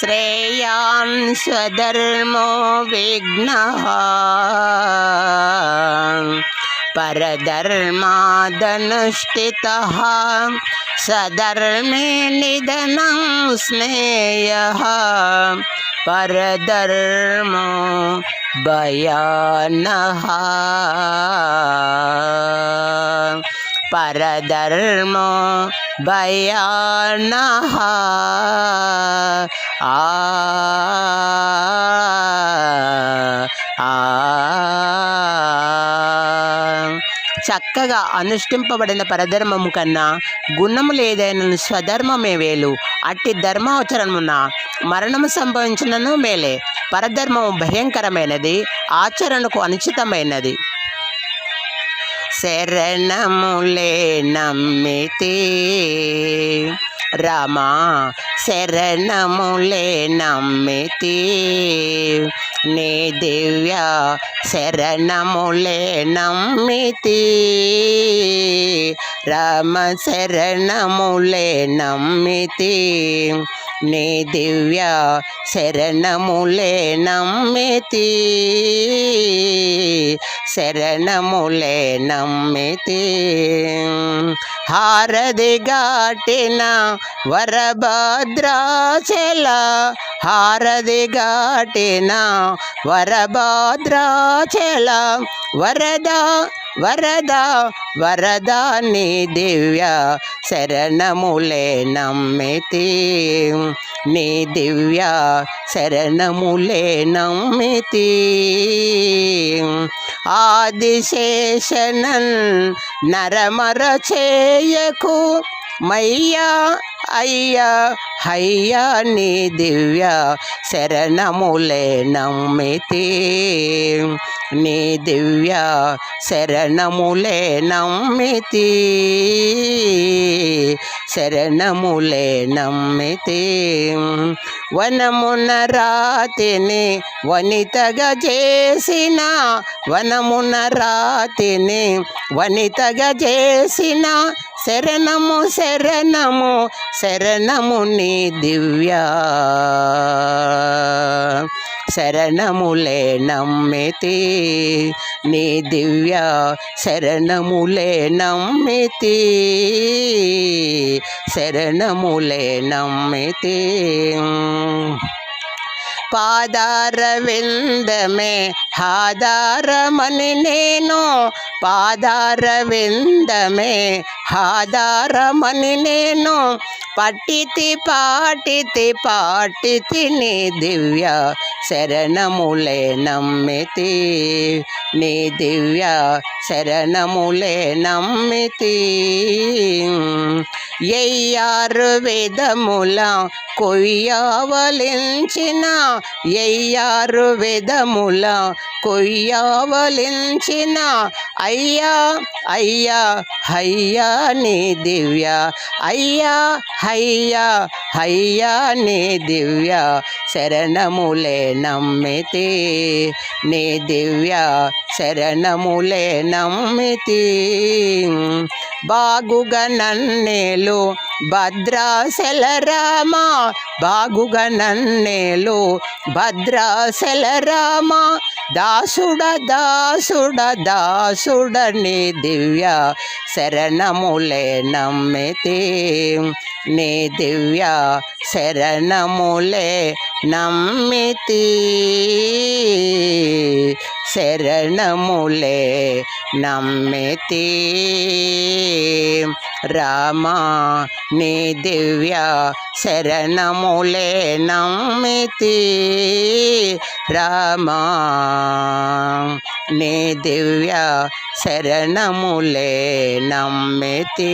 श्रेयान् स्वधर्मो विघ्नः परधर्मादनुष्ठितः सधर्मे निधनं स्नेहः परधर्मो भयानः परधर्मो भयानः చక్కగా అనుష్ఠింపబడిన పరధర్మము కన్నా గుణము లేదైన స్వధర్మమే వేలు. అట్టి ధర్మాచరణమున మరణము సంభవించినను మేలే. పరధర్మము భయంకరమైనది, ఆచరణకు అనుచితమైనది. శరణములే నమ్మితే రామా శరణములే నమ్మితే నీ దివ్య శరణములే నమ్మితే రామ శరణములే నమ్మితే నీ దివ్య శరణములే నమ్మితే శరణములే నమ్మితే హారది ఘాటిన వరభద్రాచల హారది ఘాటిన వరభద్రాచల వరద వరద వరద నీ దివ్య శరణములే నమ్మితే నీ దివ్య శరణములే నమ్మితే ఆదిశేషనన్ నరమర చేయకు మయ్యా అయ్యా హయ్యా నీ దివ్య శరణములే నమ్మితే నీ దివ్య శరణములే నమ్మితే శరణములే నమ్మితే వనమున రాతిని వనితగా చేసిన వనమున రాతిని వనితగా చేసిన శరణము శరణము శరణము నీ దివ్య శరణములే నమ్మితే నీ దివ్య శరణములే నమ్మితే శరణములే నమ్మితే పాదారవిందమే ఆధారమని నేను పాదారవిందమే ఆధారమని నేను పట్టితి పాటితి పాటితి నీ దివ్య శరణములే నమ్మితే నీ దివ్య శరణములే నమ్మితే ఎయ్యారు వేదముల కొయ్యవలించిన ఎయ్యారు వేదముల కొయ్యవలించిన అయ్యా అయ్యా హయ్యా నీ దివ్య అయ్యా హయ్యా హయ్యా నీ దివ్య శరణములే నమ్మితే నీ దివ్య శరణములే నమ్మితే బాగుగా నన్నేలు భద్రాచల రామ బాగుగా నన్నేలు భద్రాచల రామ దాసుడ దాసుడ దాసుడ నీ దివ్య శరణములే నమ్మితే నీ దివ్య శరణములే నమ్మితే శరణములే నమ్మితే రామా నీ దివ్య శరణములే నమ్మితే రామా నీ దివ్య శరణములే నమ్మితే